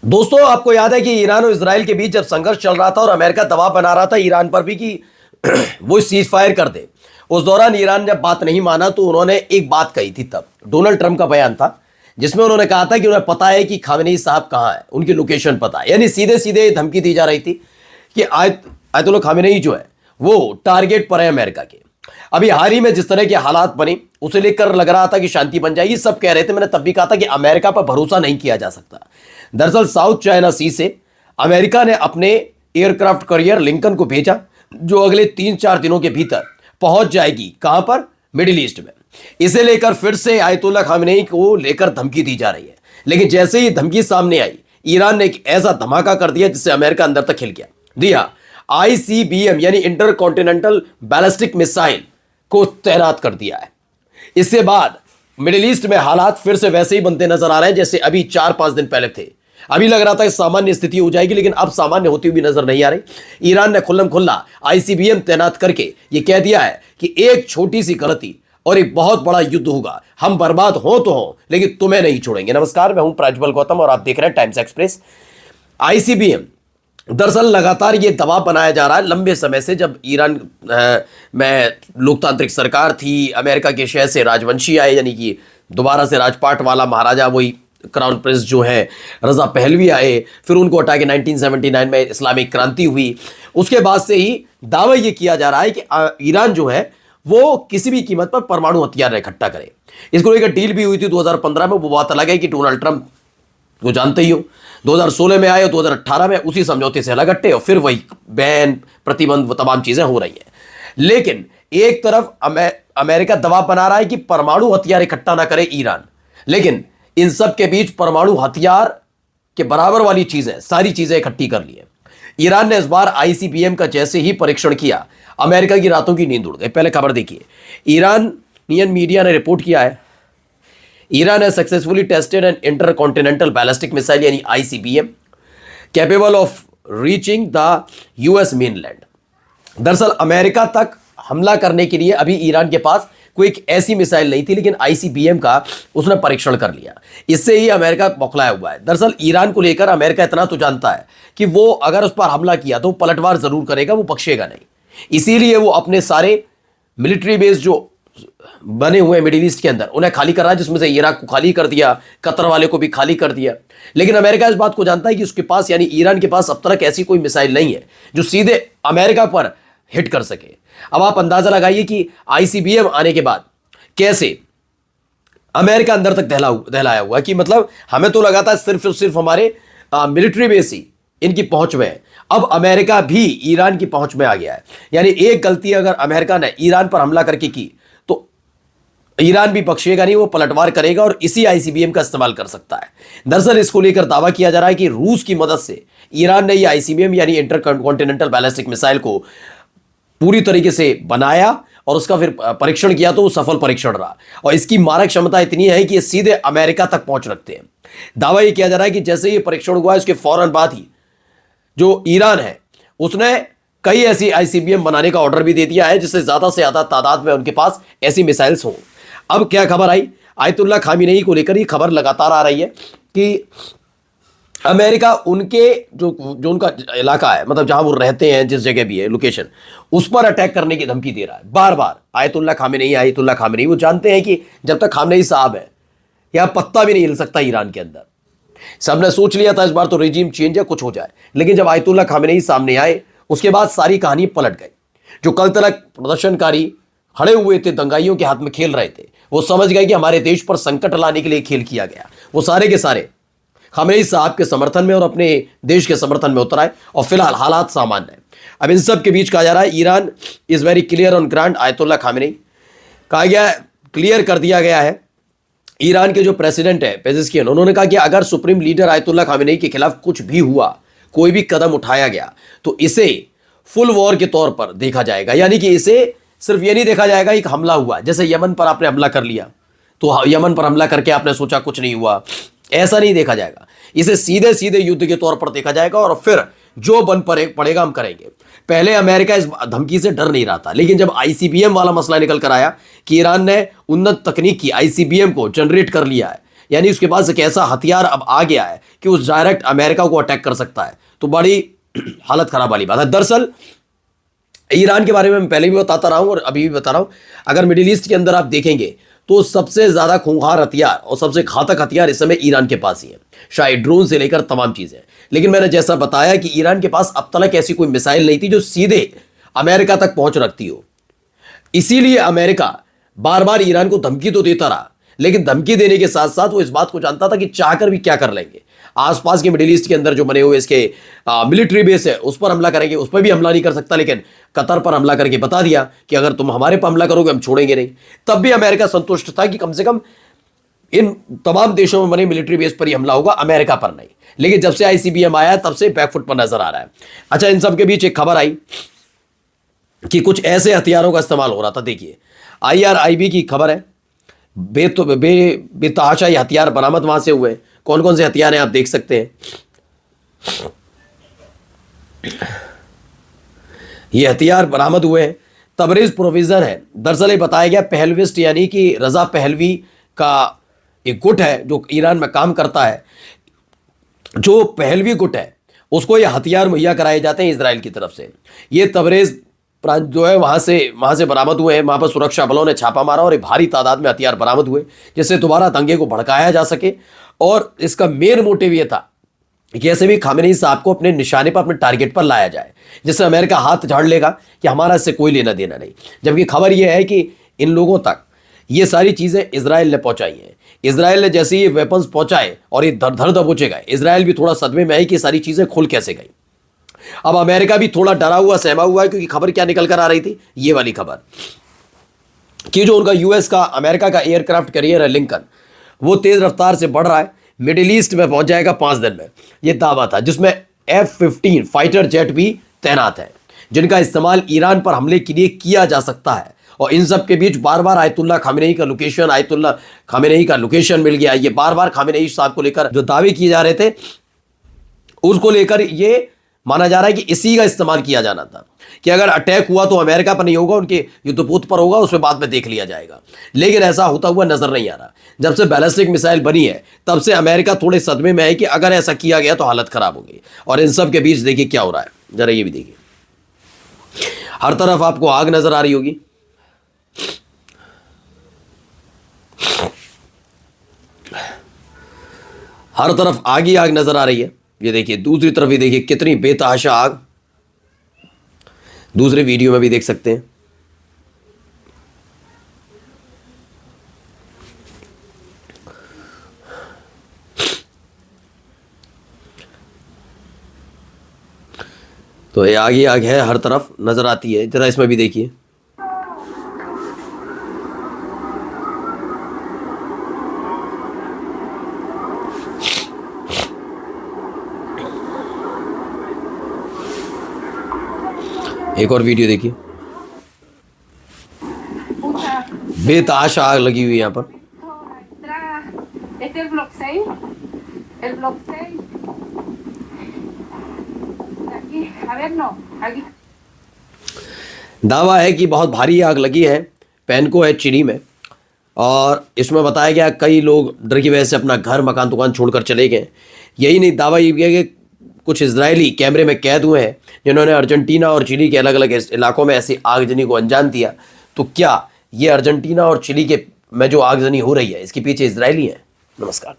दोस्तों, आपको याद है कि ईरान और इजराइल के बीच जब संघर्ष चल रहा था और अमेरिका दबाव बना रहा था ईरान पर भी कि वो सीज फायर कर दे। उस दौरान ईरान जब बात नहीं माना तो उन्होंने एक बात कही थी। तब डोनाल्ड ट्रंप का बयान था जिसमें उन्होंने कहा था कि उन्हें पता है कि खामेनेई साहब कहां है, उनकी लोकेशन पता है। यानी सीधे सीधे धमकी दी जा रही थी कि आयतुल्लाह खामेनेई जो है वो टारगेट पर है अमेरिका के। अभी हाल ही में जिस तरह के हालात बने उसे लेकर लग रहा था कि शांति बन जाएगी। सब कह रहे थे, मैंने तब भी कहा था कि अमेरिका पर भरोसा नहीं किया जा सकता। दरअसल साउथ चाइना सी से अमेरिका ने अपने एयरक्राफ्ट कैरियर लिंकन को भेजा जो अगले 3-4 दिनों के भीतर पहुंच जाएगी। कहां पर? मिडिल ईस्ट में। इसे लेकर फिर से आयतुल्लाह खामेनेई को लेकर धमकी दी जा रही है। लेकिन जैसे ही धमकी सामने आई, ईरान ने एक ऐसा धमाका कर दिया जिससे अमेरिका अंदर तक हिल गया। दिया आईसीबीएम यानी इंटर कॉन्टिनेंटल बैलिस्टिक मिसाइल को तैनात कर दिया है। इसके बाद मिडिल ईस्ट में हालात फिर से वैसे ही बनते नजर आ रहे हैं जैसे अभी 4-5 दिन पहले थे। अभी लग रहा था कि सामान्य स्थिति हो जाएगी, लेकिन अब सामान्य होती हुई नजर नहीं आ रही। ईरान ने खुल्लम खुल्ला आईसीबीएम तैनात करके यह कह दिया है कि एक छोटी सी गलती और एक बहुत बड़ा युद्ध होगा। हम बर्बाद हो तो हो, लेकिन तुम्हें नहीं छोड़ेंगे। नमस्कार, मैं हूं प्रज्वल गौतम और आप देख रहे हैं टाइम्स एक्सप्रेस। आईसीबीएम दरअसल लगातार ये दबाव बनाया जा रहा है लंबे समय से। जब ईरान में लोकतांत्रिक सरकार थी, अमेरिका के शहर से राजवंशी आए, यानी कि दोबारा से राजपाट वाला महाराजा, वही क्राउन प्रिंस जो है रजा पहलवी आए, फिर उनको हटा के 1979 में इस्लामिक क्रांति हुई। उसके बाद से ही दावा ये किया जा रहा है कि ईरान जो है वो किसी भी कीमत पर परमाणु हथियार इकट्ठा करे। इसको लेकर डील भी हुई थी 2015 में। वो बात अलग है कि डोनाल्ड ट्रंप वो जानते ही हो 2016 में आए और 2018 में उसी समझौते से अलग हटे और फिर वही बैन, प्रतिबंध, तमाम चीजें हो रही हैं। लेकिन एक तरफ अमेरिका दबाव बना रहा है कि परमाणु हथियार इकट्ठा ना करे ईरान, लेकिन इन सब के बीच परमाणु हथियार के बराबर वाली चीजें, सारी चीजें इकट्ठी कर ली है। ईरान ने इस बार आईसीबीएम का जैसे ही परीक्षण किया, अमेरिका की रातों की नींद उड़ गई। पहले खबर देखिए, ईरानियन मीडिया ने रिपोर्ट किया है Iran has successfully tested an intercontinental ballistic missile यानी ICBM capable of reaching the US mainland। दरअसल अमेरिका तक हमला करने के लिए अभी ईरान के पास कोई एक ऐसी मिसाइल नहीं थी, लेकिन ICBM का उसने परीक्षण कर लिया। इससे ही अमेरिका बौखलाया हुआ है। दरअसल ईरान को लेकर अमेरिका इतना तो जानता है कि वो अगर उस पर हमला किया तो पलटवार जरूर करेगा, वो बख्शेगा नहीं। इसीलिए वो अपने सारे मिलिट्री बेस जो बने हुए मिडिल ईस्ट के अंदर उन्हें खाली कर रहा है, जिसमें से इराक को खाली कर दिया, कतर वाले को भी खाली कर दिया। लेकिन अमेरिका इस बात को जानता है कि उसके पास यानी ईरान के पास अब तक ऐसी कोई मिसाइल नहीं है जो सीधे अमेरिका पर हिट कर सके। अब आप अंदाजा लगाइए कि आईसीबीएम आने के बाद कैसे अमेरिका अंदर तक दहलाया हुआ कि मतलब हमें तो लगा था सिर्फ और सिर्फ हमारे मिलिट्री बेस ही इनकी पहुंच में है। अब अमेरिका भी ईरान की पहुंच में आ गया है। यानी एक गलती अगर अमेरिका ने ईरान पर हमला करके की तो ईरान भी बख्शेगा नहीं, वो पलटवार करेगा और इसी आईसीबीएम का इस्तेमाल कर सकता है। दरअसल इसको लेकर दावा किया जा रहा है कि रूस की मदद से ईरान ने ये आईसीबीएम यानी इंटरकॉन्टिनेंटल बैलिस्टिक मिसाइल को पूरी तरीके से बनाया और उसका फिर परीक्षण किया तो वो सफल परीक्षण रहा। और इसकी मारक क्षमता इतनी है कि ये सीधे अमेरिका तक पहुंच रखते हैं। दावा यह किया जा रहा है कि जैसे ये परीक्षण हुआ है उसके फौरन बाद ही जो ईरान है उसने कई ऐसी आईसीबीएम बनाने का ऑर्डर भी दे दिया है जिससे ज्यादा से ज्यादा तादाद में उनके पास ऐसी मिसाइल्स हों। अब क्या खबर आई आयतुल्लाह खामेनेई को लेकर, ये खबर लगातार आ रही है कि अमेरिका उनके जो उनका इलाका है, मतलब जहां वो रहते हैं, जिस जगह भी है लोकेशन, उस पर अटैक करने की धमकी दे रहा है बार बार। आयतुल्लाह खामेनेई वो जानते हैं कि जब तक खामेनेई साहब है यहां पत्ता भी नहीं हिल सकता ईरान के अंदर। सबने सोच लिया था इस बार तो रेजिम चेंज है, कुछ हो जाए, लेकिन जब आयतुल्लाह खामेनेई सामने आए उसके बाद सारी कहानी पलट गई। जो कल तक प्रदर्शनकारी खड़े हुए थे, दंगाइयों के हाथ में खेल रहे थे, वो समझ गए कि हमारे देश पर संकट लाने के लिए खेल किया गया। वो सारे के सारे खामेनेई साहब के समर्थन में और अपने देश के समर्थन में उतर आए और फिलहाल हालात सामान्य है। अब इन सब के बीच कहा जा रहा है Iran is very clear on grand Ayatollah Khamenei. कहा गया, क्लियर कर दिया गया है। ईरान के जो प्रेसिडेंट है पेजेस्कियन, उन्होंने कहा कि अगर सुप्रीम लीडर आयतुल्लाह खामेनेई के खिलाफ कुछ भी हुआ, कोई भी कदम उठाया गया, तो इसे फुल वॉर के तौर पर देखा जाएगा। यानी कि इसे सिर्फ ये नहीं देखा जाएगा एक हमला हुआ, जैसे यमन पर आपने हमला कर लिया तो यमन पर हमला करके आपने सोचा कुछ नहीं हुआ, ऐसा नहीं देखा जाएगा। इसे सीधे सीधे युद्ध के तौर पर देखा जाएगा और फिर जो बन पड़ेगा हम करेंगे। पहले अमेरिका इस धमकी से डर नहीं रहा था, लेकिन जब आईसीबीएम वाला मसला निकल कर आया कि ईरान ने उन्नत तकनीक की आईसीबीएम को जनरेट कर लिया है, यानी उसके पास एक ऐसा हथियार अब आ गया है कि वो डायरेक्ट अमेरिका को अटैक कर सकता है। तो बड़ी हालत खराब वाली बात है। दरअसल ईरान के बारे में मैं पहले भी बताता रहा हूं और अभी भी बता रहा हूं, अगर मिडिल ईस्ट के अंदर आप देखेंगे तो सबसे ज्यादा खूंखार हथियार और सबसे घातक हथियार इस समय ईरान के पास ही है, शायद ड्रोन से लेकर तमाम चीजें। लेकिन मैंने जैसा बताया कि ईरान के पास अब तक ऐसी कोई मिसाइल नहीं थी जो सीधे अमेरिका तक पहुंच रखती हो। इसीलिए अमेरिका बार बार ईरान को धमकी तो देता रहा, लेकिन धमकी देने के साथ साथ वो इस बात को जानता था कि चाहकर भी क्या कर लेंगे। आसपास के मिडिल ईस्ट के अंदर जो बने हुए इसके मिलिट्री बेस है उस पर हमला करेंगे, उस पर भी हमला नहीं कर सकता, लेकिन कतर पर हमला करके बता दिया कि अगर तुम हमारे पर हमला करोगे हम छोड़ेंगे नहीं। तब भी अमेरिका संतुष्ट था कि कम से कम इन तमाम देशों में बने मिलिट्री बेस पर ही हमला होगा, अमेरिका पर नहीं। लेकिन जब से आईसीबीएम आया तब से बैकफुट पर नजर आ रहा है। अच्छा, इन सब के बीच एक खबर आई कि कुछ ऐसे हथियारों का इस्तेमाल हो रहा था। देखिए, IRIB की खबर है, बेतहाशा ये हथियार बरामद वहां से हुए। कौन कौन से हथियार हैं आप देख सकते हैं। ये हथियार बरामद हुए हैं। तबरेज प्रोविजन है। दरअसल ये बताया गया पहलविस्ट यानी कि रजा पहलवी का एक गुट है जो ईरान में काम करता है। जो पहलवी गुट है उसको ये हथियार मुहैया कराए जाते हैं इजराइल की तरफ से। ये तबरेज प्रांत जो है वहां से बरामद हुए हैं। वहां पर सुरक्षा बलों ने छापा मारा और एक भारी तादाद में हथियार बरामद हुए जिससे दोबारा दंगे को भड़काया जा सके। और इसका मेन मोटिव ये था कि कैसे भी खामेनी साहब को अपने निशाने पर, अपने टारगेट पर लाया जाए, जिससे अमेरिका हाथ झाड़ लेगा कि हमारा इससे कोई लेना देना नहीं। जबकि खबर यह है कि इन लोगों तक ये सारी चीजें इजराइल ने पहुंचाई हैं। इजराइल ने जैसे ये वेपन्स पहुंचाए और ये धर दबोचे गए, इजराइल भी थोड़ा सदमे में है कि सारी चीजें खुल कैसे गई। अब अमेरिका भी थोड़ा डरा हुआ सहमा हुआ है, क्योंकि खबर क्या निकल कर आ रही थी, ये वाली खबर कि जो उनका यूएस का, अमेरिका का एयरक्राफ्ट कैरियर है लिंकन, वो तेज रफ्तार से बढ़ रहा है, मिडिल ईस्ट में पहुंच जाएगा 5 दिन में। ये दावा था, जिसमें F-15 फाइटर जेट भी तैनात है जिनका इस्तेमाल ईरान पर हमले के लिए किया जा सकता है। और इन सब के बीच बार बार आयतुल्ला खामेनेई का लोकेशन मिल गया। ये बार बार खामेनेई साहब को लेकर जो दावे किए जा रहे थे उसको लेकर ये माना जा रहा है कि इसी का इस्तेमाल किया जाना था कि अगर अटैक हुआ तो अमेरिका पर नहीं होगा, उनके युद्धपोत पर होगा, उसमें बाद में देख लिया जाएगा। लेकिन ऐसा होता हुआ नजर नहीं आ रहा। जब से बैलिस्टिक मिसाइल बनी है तब से अमेरिका थोड़े सदमे में है कि अगर ऐसा किया गया तो हालत खराब होगी। और इन सब के बीच देखिए क्या हो रहा है, जरा ये भी देखिए। हर तरफ आपको आग नजर आ रही होगी। हर तरफ आग ही आग नजर आ रही है। ये देखिए, दूसरी तरफ भी देखिए कितनी बेतहाशा आग, दूसरे वीडियो में भी देख सकते हैं। तो ये आग ही आग है, हर तरफ नजर आती है। जरा इसमें भी देखिए। एक और वीडियो देखिए, बेतहाशा आग लगी हुई है यहाँ पर। दावा है कि बहुत भारी आग लगी है, पेनको है चिली में। और इसमें बताया गया कई लोग डर की वजह से अपना घर, मकान, दुकान छोड़कर चले गए। यही नहीं, दावा ये भी है कि कुछ इजरायली कैमरे में कैद हुए हैं जिन्होंने अर्जेंटीना और चिली के अलग अलग इलाकों में ऐसी आगजनी को अंजाम दिया। तो क्या ये अर्जेंटीना और चिली के में जो आगजनी हो रही है इसके पीछे इजरायली हैं? नमस्कार।